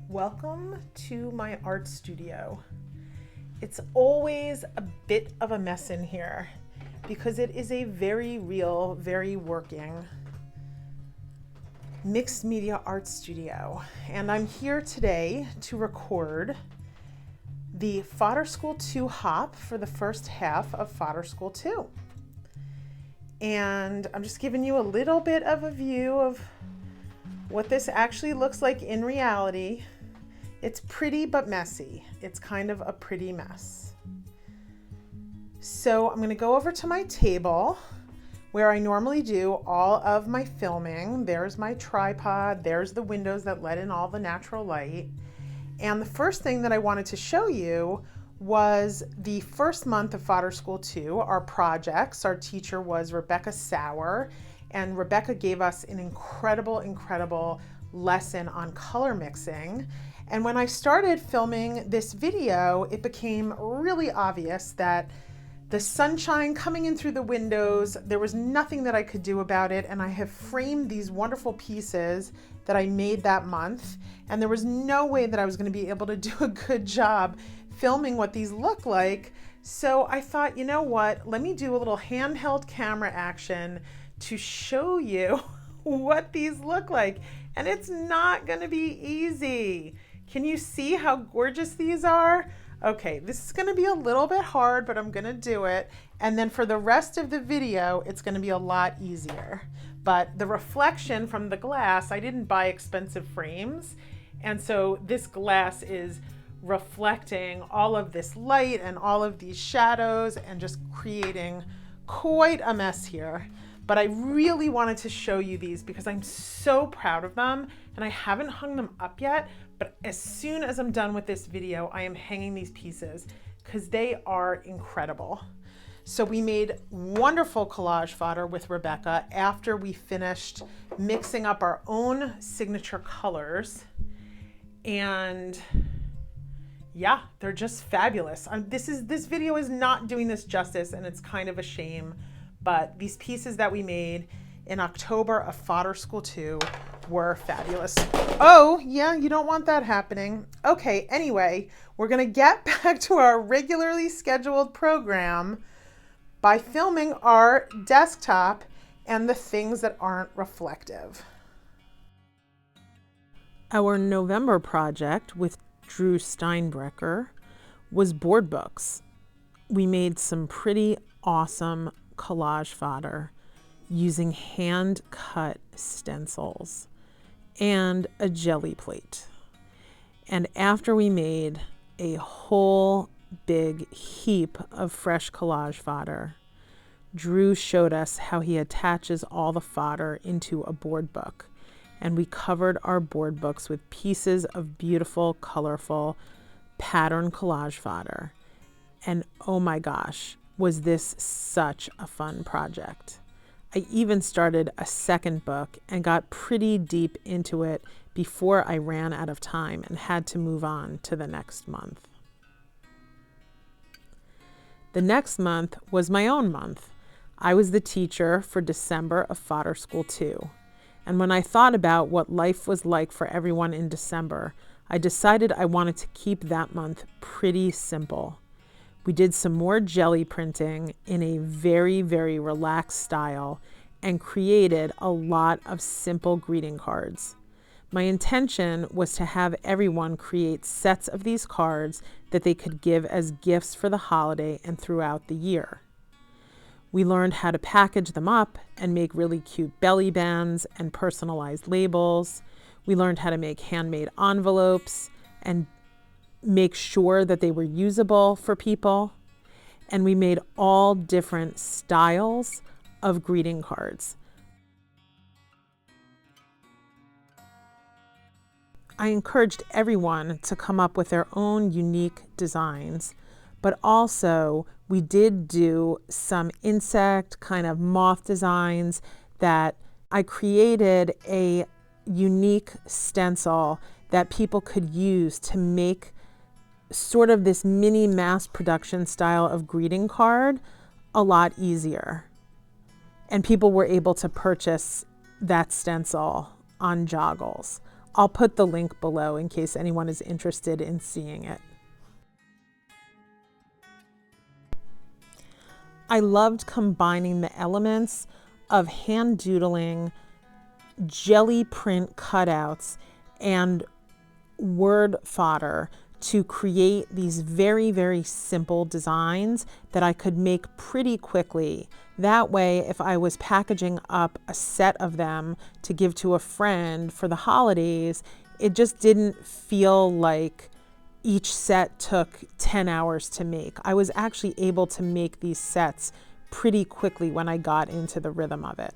Welcome to my art studio. It's always a bit of a mess in here because it is a very real, very working mixed media art studio. And I'm here today to record the Fodder School 2 hop for the first half of Fodder School 2. And I'm just giving you a little bit of a view of what this actually looks like in reality. It's pretty but messy. It's kind of a pretty mess. So I'm going to go over to my table where I normally do all of my filming. There's my tripod. There's the windows that let in all the natural light. And the first thing that I wanted to show you was the first month of Fodder School 2, our projects. Our teacher was Rebecca Sauer, and Rebecca gave us an incredible lesson on color mixing. And when I started filming this video, it became really obvious that the sunshine coming in through the windows, there was nothing that I could do about it. And I have framed these wonderful pieces that I made that month. And there was no way that I was going to be able to do a good job filming what these look like. So I thought, you know what, let me do a little handheld camera action to show you what these look like. And it's not going to be easy. Can you see how gorgeous these are? Okay, this is going to be a little bit hard, but I'm going to do it. And then for the rest of the video, it's going to be a lot easier. But the reflection from the glass, I didn't buy expensive frames. And so this glass is reflecting all of this light and all of these shadows and just creating quite a mess here. But I really wanted to show you these because I'm so proud of them, and I haven't hung them up yet, but as soon as I'm done with this video, I am hanging these pieces because they are incredible. So we made wonderful collage fodder with Rebecca after we finished mixing up our own signature colors. And yeah, they're just fabulous. This video is not doing this justice, and it's kind of a shame. But these pieces that we made in October of Fodder School 2 were fabulous. Oh, yeah, you don't want that happening. Okay, anyway, we're going to get back to our regularly scheduled program by filming our desktop and the things that aren't reflective. Our November project with Drew Steinbrecher was board books. We made some pretty awesome collage fodder using hand-cut stencils and a jelly plate. And after we made a whole big heap of fresh collage fodder, Drew showed us how he attaches all the fodder into a board book. And we covered our board books with pieces of beautiful, colorful pattern collage fodder. And oh my gosh, was this such a fun project. I even started a second book and got pretty deep into it before I ran out of time and had to move on to the next month. The next month was my own month. I was the teacher for December of Fodder School 2. And when I thought about what life was like for everyone in December, I decided I wanted to keep that month pretty simple. We did some more jelly printing in a very relaxed style and created a lot of simple greeting cards. My intention was to have everyone create sets of these cards that they could give as gifts for the holiday and throughout the year. We learned how to package them up and make really cute belly bands and personalized labels. We learned how to make handmade envelopes and make sure that they were usable for people. And we made all different styles of greeting cards. I encouraged everyone to come up with their own unique designs, but also we did do some insect kind of moth designs that I created a unique stencil that people could use to make sort of this mini mass production style of greeting card a lot easier. And people were able to purchase that stencil on Joggles. I'll put the link below in case anyone is interested in seeing it. I loved combining the elements of hand doodling, jelly print cutouts, and word fodder to create these very, very simple designs that I could make pretty quickly. That way, if I was packaging up a set of them to give to a friend for the holidays, it just didn't feel like each set took 10 hours to make. I was actually able to make these sets pretty quickly when I got into the rhythm of it.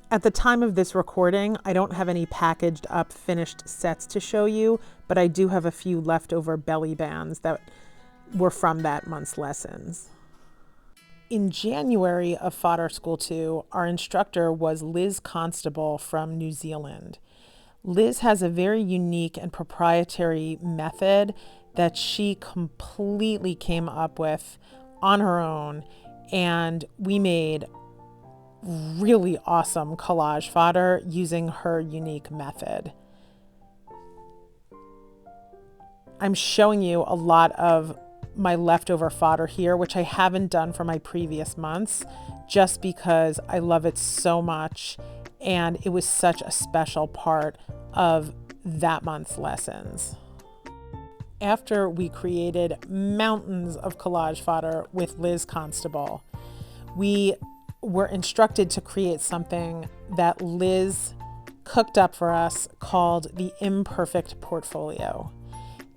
At the time of this recording, I don't have any packaged up finished sets to show you, but I do have a few leftover belly bands that were from that month's lessons. In January of Fodder School 2, our instructor was Liz Constable from New Zealand. Liz has a very unique and proprietary method that she completely came up with on her own, and we made really awesome collage fodder using her unique method. I'm showing you a lot of my leftover fodder here, which I haven't done for my previous months, just because I love it so much and it was such a special part of that month's lessons. After we created mountains of collage fodder with Liz Constable, we were instructed to create something that Liz cooked up for us called the Imperfect Portfolio.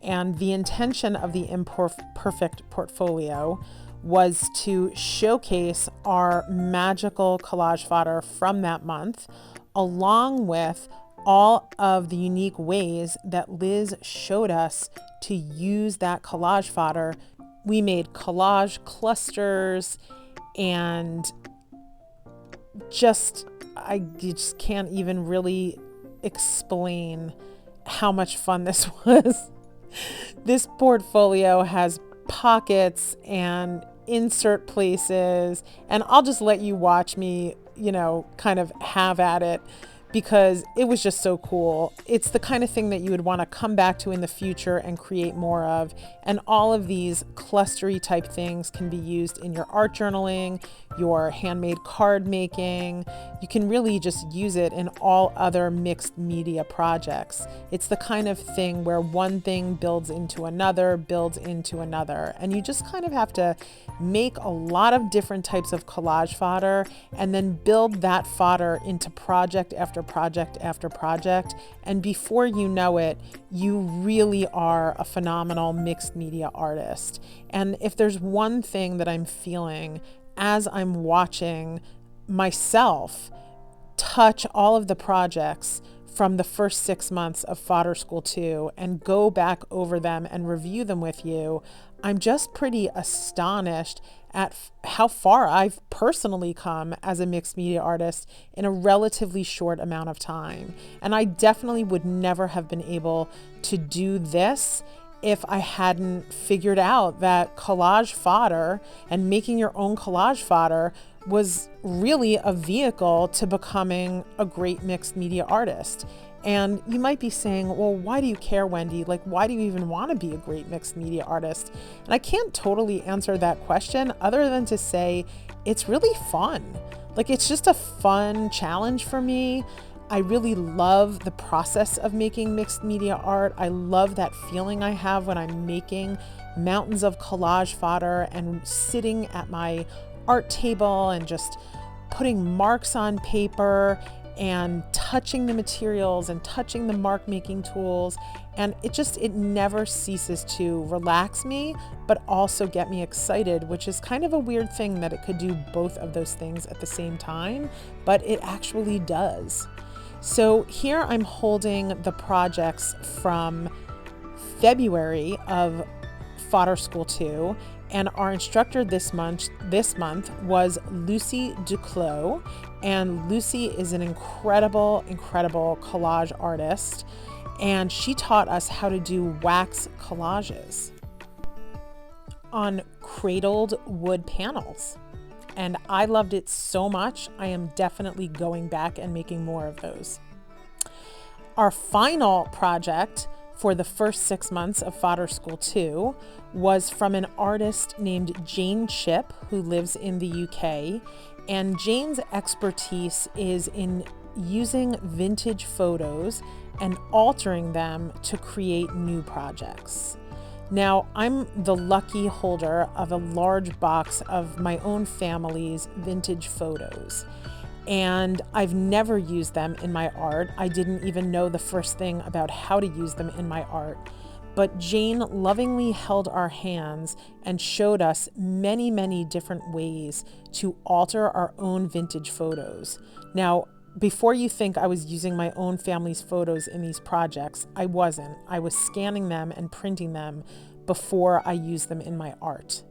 And the intention of the Imperfect Portfolio was to showcase our magical collage fodder from that month, along with all of the unique ways that Liz showed us to use that collage fodder. We made collage clusters and I just can't even really explain how much fun this was. This portfolio has pockets and insert places, and I'll just let you watch me, kind of have at it, because it was just so cool. It's the kind of thing that you would want to come back to in the future and create more of. And all of these clustery type things can be used in your art journaling, your handmade card making. You can really just use it in all other mixed media projects. It's the kind of thing where one thing builds into another, and you just kind of have to make a lot of different types of collage fodder and then build that fodder into project after project after project. And before you know it, you really are a phenomenal mixed media artist. And if there's one thing that I'm feeling as I'm watching myself touch all of the projects from the first 6 months of Fodder School 2 and go back over them and review them with you, I'm just pretty astonished at how far I've personally come as a mixed media artist in a relatively short amount of time. And I definitely would never have been able to do this if I hadn't figured out that collage fodder and making your own collage fodder was really a vehicle to becoming a great mixed media artist. And you might be saying, well, why do you care, Wendy? Like, why do you even want to be a great mixed media artist? And I can't totally answer that question other than to say it's really fun. Like, it's just a fun challenge for me. I really love the process of making mixed media art. I love that feeling I have when I'm making mountains of collage fodder and sitting at my art table and just putting marks on paper and touching the materials and touching the mark making tools. And it never ceases to relax me, but also get me excited, which is kind of a weird thing that it could do both of those things at the same time, but it actually does. So here I'm holding the projects from February of Fodder School 2, and our instructor this month was Lucy Duclos, and Lucy is an incredible collage artist, and she taught us how to do wax collages on cradled wood panels. And I loved it so much, I am definitely going back and making more of those. Our final project for the first 6 months of Fodder School 2 was from an artist named Jane Chip, who lives in the UK. And Jane's expertise is in using vintage photos and altering them to create new projects. Now, I'm the lucky holder of a large box of my own family's vintage photos, and I've never used them in my art. I didn't even know the first thing about how to use them in my art, but Jane lovingly held our hands and showed us many different ways to alter our own vintage photos. Now, before you think I was using my own family's photos in these projects, I wasn't. I was scanning them and printing them before I used them in my art.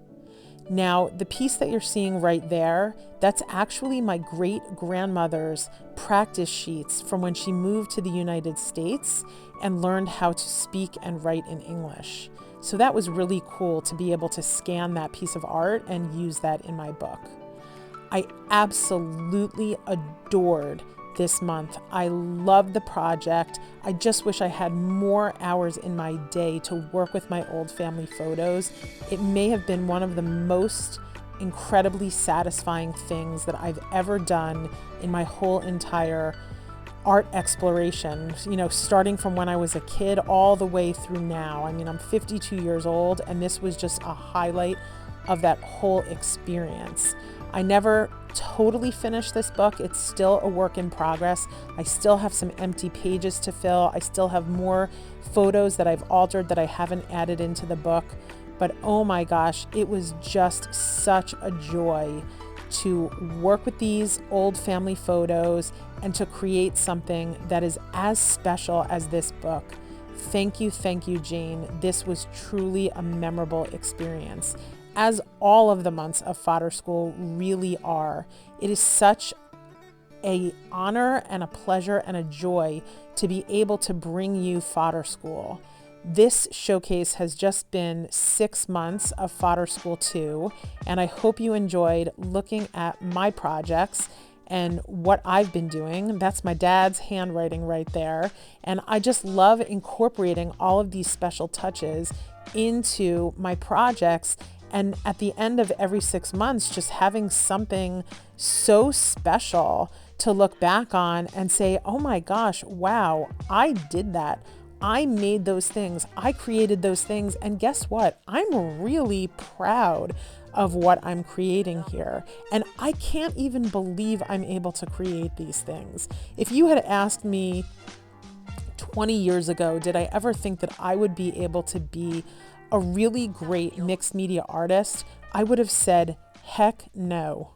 Now, the piece that you're seeing right there, that's actually my great-grandmother's practice sheets from when she moved to the United States and learned how to speak and write in English. So that was really cool to be able to scan that piece of art and use that in my book. I absolutely adored this month. I loved the project. I just wish I had more hours in my day to work with my old family photos. It may have been one of the most incredibly satisfying things that I've ever done in my whole entire art exploration, starting from when I was a kid all the way through now. I mean, I'm 52 years old, and this was just a highlight of that whole experience. I never totally finished this book. It's still a work in progress. I still have some empty pages to fill. I still have more photos that I've altered that I haven't added into the book. But oh my gosh, it was just such a joy to work with these old family photos and to create something that is as special as this book. Thank you, Jane. This was truly a memorable experience, as all of the months of Fodder School really are. It is such an honor and a pleasure and a joy to be able to bring you Fodder School. This showcase has just been 6 months of Fodder School 2, and I hope you enjoyed looking at my projects and what I've been doing. That's my dad's handwriting right there. And I just love incorporating all of these special touches into my projects. And at the end of every 6 months, just having something so special to look back on and say, oh my gosh, wow, I did that. I made those things. I created those things. And guess what? I'm really proud of what I'm creating here. And I can't even believe I'm able to create these things. If you had asked me 20 years ago, did I ever think that I would be able to be a really great mixed media artist? I would have said, heck no.